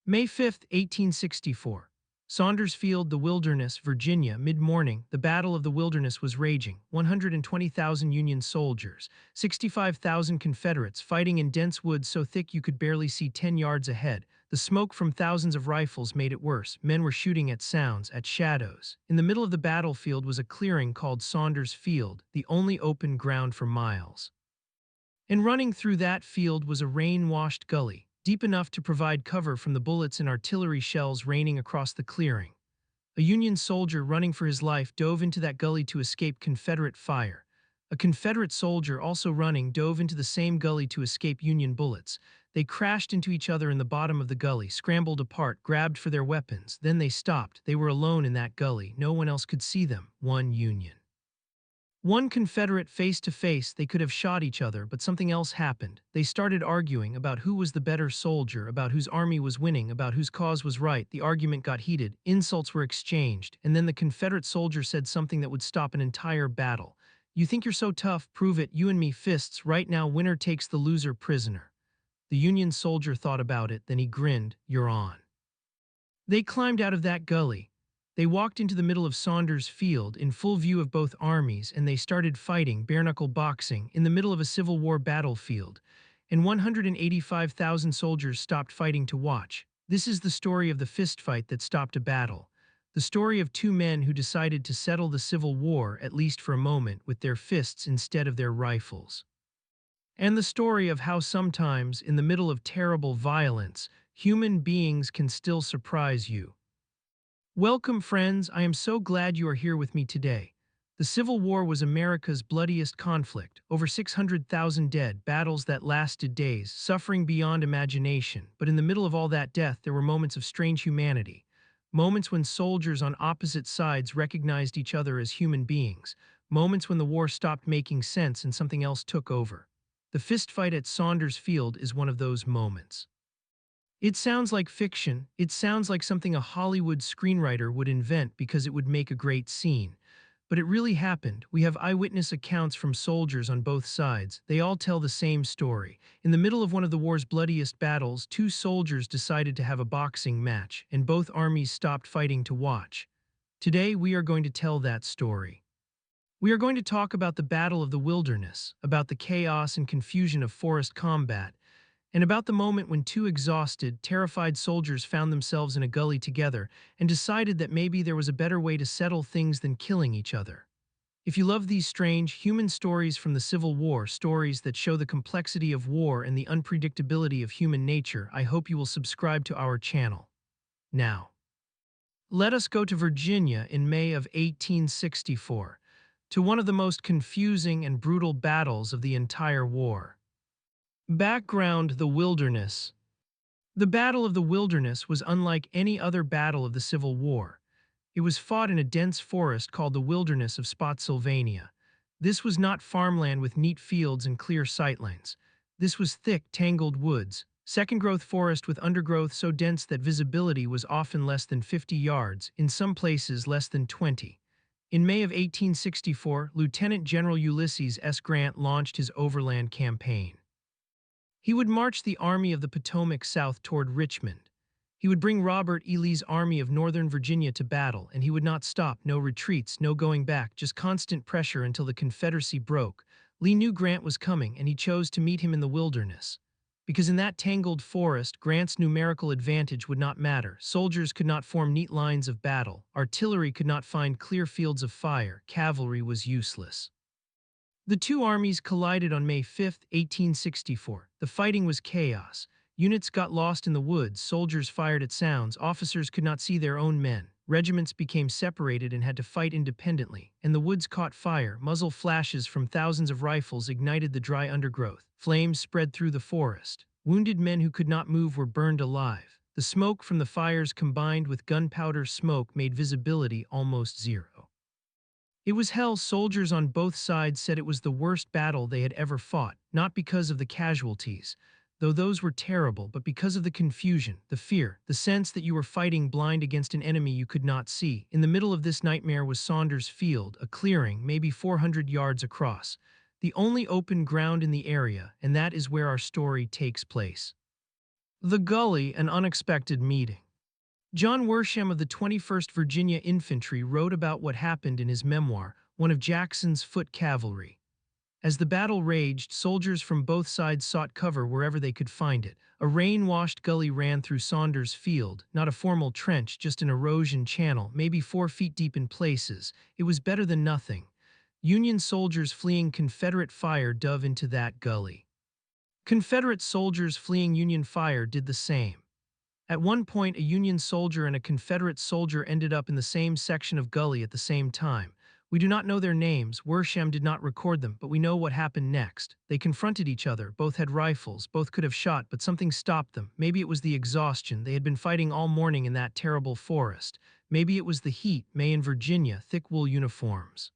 May 5, 1864. Saunders Field, the Wilderness, Virginia, mid-morning, the Battle of the Wilderness was raging. 120,000 Union soldiers, 65,000 Confederates fighting in dense woods so thick you could barely see 10 yards ahead. The smoke from thousands of rifles made it worse. Men were shooting at sounds, at shadows. In the middle of the battlefield was a clearing called Saunders Field, the only open ground for miles. And running through that field was a rain-washed gully, deep enough to provide cover from the bullets and artillery shells raining across the clearing. A Union soldier running for his life dove into that gully to escape Confederate fire. A Confederate soldier also running dove into the same gully to escape Union bullets. They crashed into each other in the bottom of the gully, scrambled apart, grabbed for their weapons. Then they stopped. They were alone in that gully. No one else could see them. One Union. One Confederate face to face. They could have shot each other, but something else happened. They started arguing about who was the better soldier, about whose army was winning, about whose cause was right. The argument got heated, insults were exchanged, and then the Confederate soldier said something that would stop an entire battle. "You think you're so tough? Prove it. You and me, fists. Right now, winner takes the loser prisoner." The Union soldier thought about it, then he grinned. "You're on." They climbed out of that gully. They walked into the middle of Saunders Field in full view of both armies, and they started fighting, bare-knuckle boxing, in the middle of a Civil War battlefield. And 185,000 soldiers stopped fighting to watch. This is the story of the fistfight that stopped a battle. The story of two men who decided to settle the Civil War, at least for a moment, with their fists instead of their rifles. And the story of how sometimes, in the middle of terrible violence, human beings can still surprise you. Welcome, friends. I am so glad you are here with me today. The Civil War was America's bloodiest conflict, over 600,000 dead, battles that lasted days, suffering beyond imagination. But in the middle of all that death, there were moments of strange humanity. Moments when soldiers on opposite sides recognized each other as human beings. Moments when the war stopped making sense and something else took over. The fistfight at Saunders Field is one of those moments. It sounds like fiction. It sounds like something a Hollywood screenwriter would invent because it would make a great scene. But it really happened. We have eyewitness accounts from soldiers on both sides. They all tell the same story. In the middle of one of the war's bloodiest battles, two soldiers decided to have a boxing match, and both armies stopped fighting to watch. Today, we are going to tell that story. We are going to talk about the Battle of the Wilderness, about the chaos and confusion of forest combat, and about the moment when two exhausted, terrified soldiers found themselves in a gully together and decided that maybe there was a better way to settle things than killing each other. If you love these strange, human stories from the Civil War, stories that show the complexity of war and the unpredictability of human nature, I hope you will subscribe to our channel. Now, let us go to Virginia in May of 1864, to one of the most confusing and brutal battles of the entire war. Background: the Wilderness. The Battle of the Wilderness was unlike any other battle of the Civil War. It was fought in a dense forest called the Wilderness of Spotsylvania. This was not farmland with neat fields and clear sightlines. This was thick, tangled woods, second-growth forest with undergrowth so dense that visibility was often less than 50 yards, in some places less than 20. In May of 1864, Lieutenant General Ulysses S. Grant launched his overland campaign. He would march the Army of the Potomac south toward Richmond. He would bring Robert E. Lee's Army of Northern Virginia to battle, and he would not stop. No retreats, no going back, just constant pressure until the Confederacy broke. Lee knew Grant was coming, and he chose to meet him in the wilderness. Because in that tangled forest, Grant's numerical advantage would not matter. Soldiers could not form neat lines of battle. Artillery could not find clear fields of fire. Cavalry was useless. The two armies collided on May 5, 1864. The fighting was chaos. Units got lost in the woods, soldiers fired at sounds, officers could not see their own men. Regiments became separated and had to fight independently, and the woods caught fire. Muzzle flashes from thousands of rifles ignited the dry undergrowth. Flames spread through the forest. Wounded men who could not move were burned alive. The smoke from the fires combined with gunpowder smoke made visibility almost zero. It was hell. Soldiers on both sides said it was the worst battle they had ever fought, not because of the casualties, though those were terrible, but because of the confusion, the fear, the sense that you were fighting blind against an enemy you could not see. In the middle of this nightmare was Saunders Field, a clearing, maybe 400 yards across, the only open ground in the area, and that is where our story takes place. The Gully, an unexpected meeting. John Worsham of the 21st Virginia Infantry wrote about what happened in his memoir, One of Jackson's Foot Cavalry. As the battle raged, soldiers from both sides sought cover wherever they could find it. A rain-washed gully ran through Saunders Field, not a formal trench, just an erosion channel, maybe 4 feet deep in places. It was better than nothing. Union soldiers fleeing Confederate fire dove into that gully. Confederate soldiers fleeing Union fire did the same. At one point, a Union soldier and a Confederate soldier ended up in the same section of gully at the same time. We do not know their names, Worsham did not record them, but we know what happened next. They confronted each other, both had rifles, both could have shot, but something stopped them. Maybe it was the exhaustion, they had been fighting all morning in that terrible forest. Maybe it was the heat, May in Virginia, thick wool uniforms.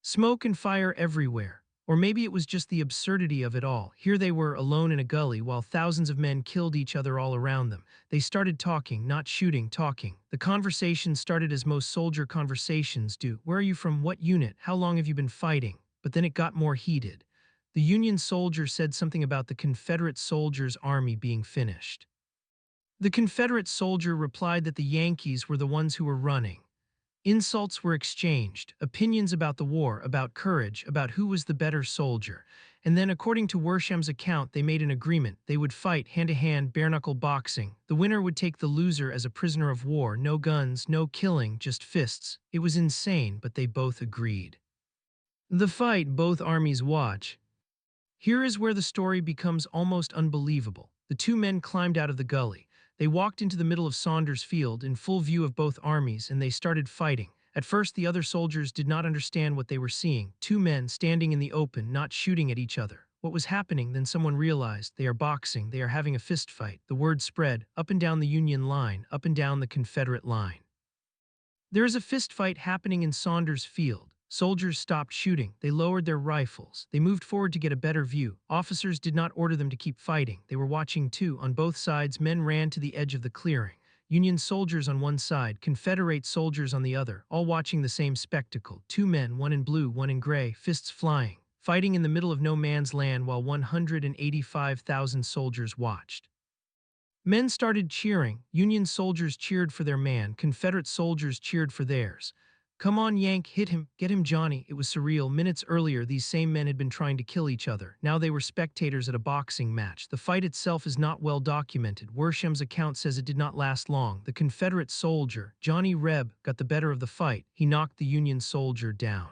Smoke and fire everywhere. Or maybe it was just the absurdity of it all. Here they were, alone in a gully, while thousands of men killed each other all around them. They started talking, not shooting, talking. The conversation started as most soldier conversations do. Where are you from? What unit? How long have you been fighting? But then it got more heated. The Union soldier said something about the Confederate soldiers' army being finished. The Confederate soldier replied that the Yankees were the ones who were running. Insults were exchanged, opinions about the war, about courage, about who was the better soldier. And then, according to Worsham's account, they made an agreement. They would fight hand-to-hand, bare-knuckle boxing. The winner would take the loser as a prisoner of war. No guns, no killing, just fists. It was insane, but they both agreed. The fight both armies watch. Here is where the story becomes almost unbelievable. The two men climbed out of the gully. They walked into the middle of Saunders Field in full view of both armies, and they started fighting. At first, the other soldiers did not understand what they were seeing. Two men standing in the open, not shooting at each other. What was happening? Then someone realized they are boxing, they are having a fist fight. The word spread up and down the Union line, up and down the Confederate line. There is a fist fight happening in Saunders Field. Soldiers stopped shooting. They lowered their rifles. They moved forward to get a better view. Officers did not order them to keep fighting. They were watching too. On both sides, men ran to the edge of the clearing. Union soldiers on one side, Confederate soldiers on the other, all watching the same spectacle. Two men, one in blue, one in gray, fists flying, fighting in the middle of no man's land while 185,000 soldiers watched. Men started cheering. Union soldiers cheered for their man. Confederate soldiers cheered for theirs. Come on, Yank, hit him, get him, Johnny. It was surreal. Minutes earlier, these same men had been trying to kill each other. Now they were spectators at a boxing match. The fight itself is not well documented. Worsham's account says it did not last long. The Confederate soldier, Johnny Reb, got the better of the fight. He knocked the Union soldier down.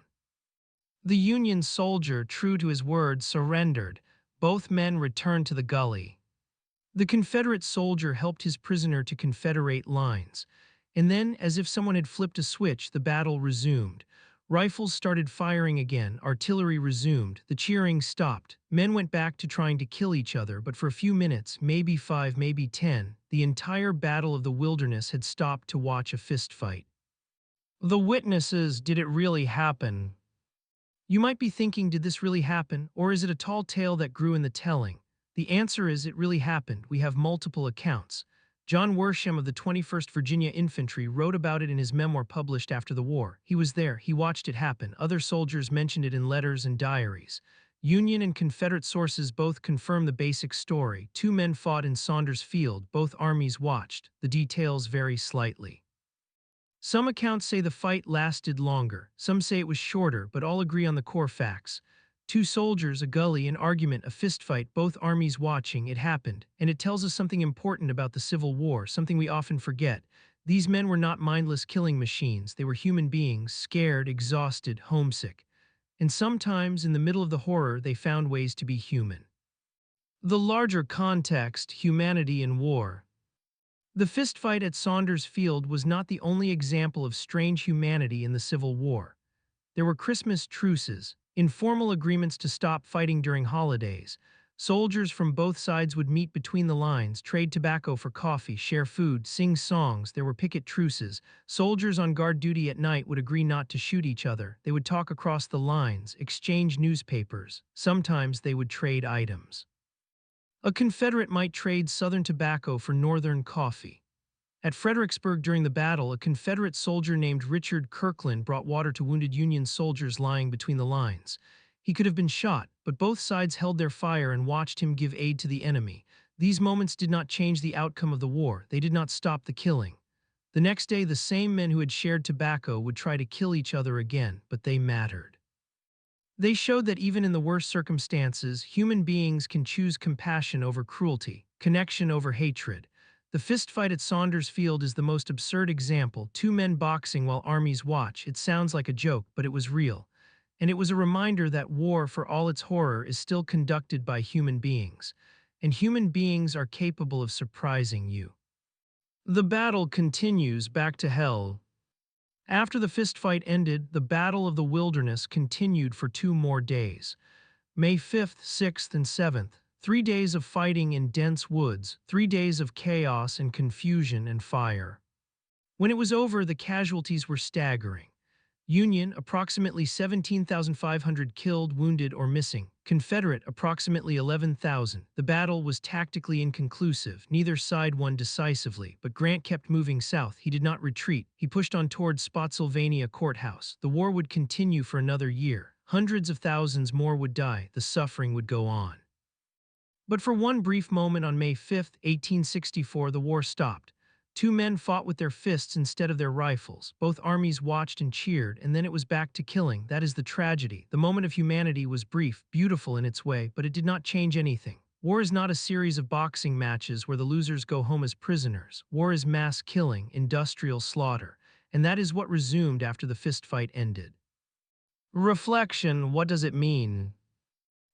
The Union soldier, true to his word, surrendered. Both men returned to the gully. The Confederate soldier helped his prisoner to Confederate lines. And then, as if someone had flipped a switch, the battle resumed. Rifles started firing again, artillery resumed, the cheering stopped. Men went back to trying to kill each other, but for a few minutes, maybe 5, maybe 10, the entire Battle of the Wilderness had stopped to watch a fist fight. The witnesses, did it really happen? You might be thinking, did this really happen, or is it a tall tale that grew in the telling? The answer is, it really happened. We have multiple accounts. John Worsham of the 21st Virginia Infantry wrote about it in his memoir published after the war. He was there, he watched it happen. Other soldiers mentioned it in letters and diaries. Union and Confederate sources both confirm the basic story. Two men fought in Saunders Field, both armies watched. The details vary slightly. Some accounts say the fight lasted longer, some say it was shorter, but all agree on the core facts. Two soldiers, a gully, an argument, a fistfight, both armies watching, it happened. And it tells us something important about the Civil War, something we often forget. These men were not mindless killing machines. They were human beings, scared, exhausted, homesick. And sometimes, in the middle of the horror, they found ways to be human. The larger context, humanity in war. The fistfight at Saunders Field was not the only example of strange humanity in the Civil War. There were Christmas truces, informal agreements to stop fighting during holidays. Soldiers from both sides would meet between the lines, trade tobacco for coffee, share food, sing songs. There were picket truces. Soldiers on guard duty at night would agree not to shoot each other. They would talk across the lines, exchange newspapers. Sometimes they would trade items. A Confederate might trade Southern tobacco for Northern coffee. At Fredericksburg during the battle, a Confederate soldier named Richard Kirkland brought water to wounded Union soldiers lying between the lines. He could have been shot, but both sides held their fire and watched him give aid to the enemy. These moments did not change the outcome of the war. They did not stop the killing. The next day, the same men who had shared tobacco would try to kill each other again, but they mattered. They showed that even in the worst circumstances, human beings can choose compassion over cruelty, connection over hatred. The fistfight at Saunders Field is the most absurd example. Two men boxing while armies watch. It sounds like a joke, but it was real. And it was a reminder that war, for all its horror, is still conducted by human beings. And human beings are capable of surprising you. The battle continues back to hell. After the fistfight ended, the Battle of the Wilderness continued for 2 more days. May 5th, 6th, and 7th, 3 days of fighting in dense woods, 3 days of chaos and confusion and fire. When it was over, the casualties were staggering. Union, approximately 17,500 killed, wounded, or missing. Confederate, approximately 11,000. The battle was tactically inconclusive. Neither side won decisively, but Grant kept moving south. He did not retreat. He pushed on toward Spotsylvania Courthouse. The war would continue for another year. Hundreds of thousands more would die. The suffering would go on. But for one brief moment on May 5th, 1864, the war stopped. Two men fought with their fists instead of their rifles. Both armies watched and cheered, and then it was back to killing. That is the tragedy. The moment of humanity was brief, beautiful in its way, but it did not change anything. War is not a series of boxing matches where the losers go home as prisoners. War is mass killing, industrial slaughter, and that is what resumed after the fistfight ended. Reflection: what does it mean?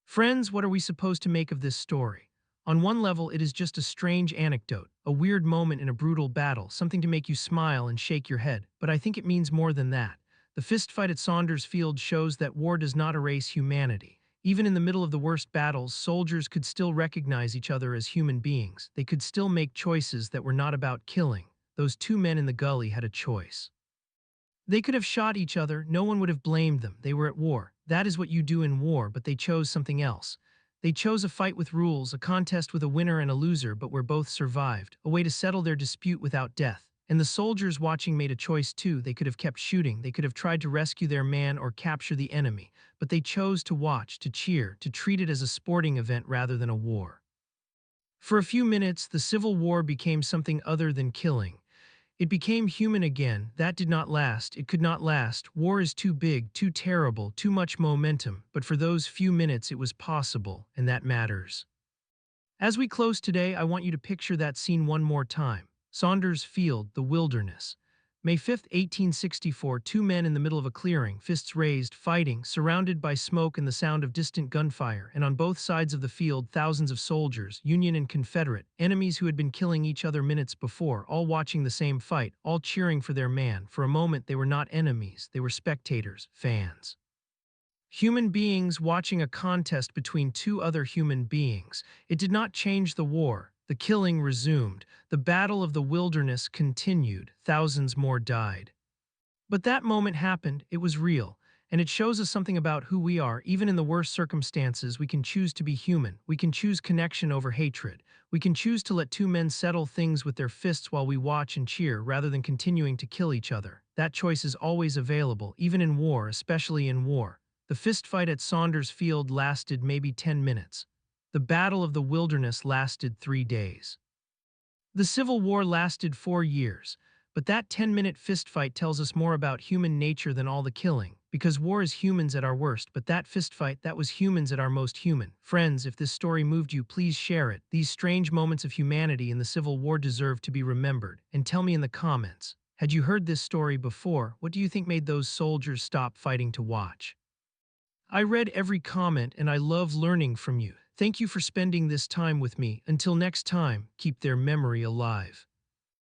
Friends, what are we supposed to make of this story? On one level, it is just a strange anecdote, a weird moment in a brutal battle, something to make you smile and shake your head. But I think it means more than that. The fistfight at Saunders Field shows that war does not erase humanity. Even in the middle of the worst battles, soldiers could still recognize each other as human beings. They could still make choices that were not about killing. Those two men in the gully had a choice. They could have shot each other, no one would have blamed them. They were at war. That is what you do in war, but they chose something else. They chose a fight with rules, a contest with a winner and a loser, but where both survived, a way to settle their dispute without death. And the soldiers watching made a choice too. They could have kept shooting, they could have tried to rescue their man or capture the enemy, but they chose to watch, to cheer, to treat it as a sporting event rather than a war. For a few minutes, the Civil War became something other than killing. It became human again. That did not last. It could not last. War is too big, too terrible, too much momentum. But for those few minutes it was possible, and that matters. As we close today, I want you to picture that scene one more time. Saunders Field, the wilderness. May 5th, 1864, two men in the middle of a clearing, fists raised, fighting, surrounded by smoke and the sound of distant gunfire, and on both sides of the field thousands of soldiers, Union and Confederate, enemies who had been killing each other minutes before, all watching the same fight, all cheering for their man. For a moment they were not enemies, they were spectators, fans. Human beings watching a contest between two other human beings. It did not change the war. The killing resumed. The battle of the wilderness continued. Thousands more died. But that moment happened. It was real. And it shows us something about who we are. Even in the worst circumstances, we can choose to be human. We can choose connection over hatred. We can choose to let two men settle things with their fists while we watch and cheer rather than continuing to kill each other. That choice is always available, even in war, especially in war. The fistfight at Saunders Field lasted maybe 10 minutes. The Battle of the Wilderness lasted 3 days. The Civil War lasted 4 years, but that 10-minute fistfight tells us more about human nature than all the killing, because war is humans at our worst, but that fistfight, that was humans at our most human. Friends, if this story moved you, please share it. These strange moments of humanity in the Civil War deserve to be remembered. And tell me in the comments, had you heard this story before? What do you think made those soldiers stop fighting to watch? I read every comment and I love learning from you. Thank you for spending this time with me. Until next time, keep their memory alive.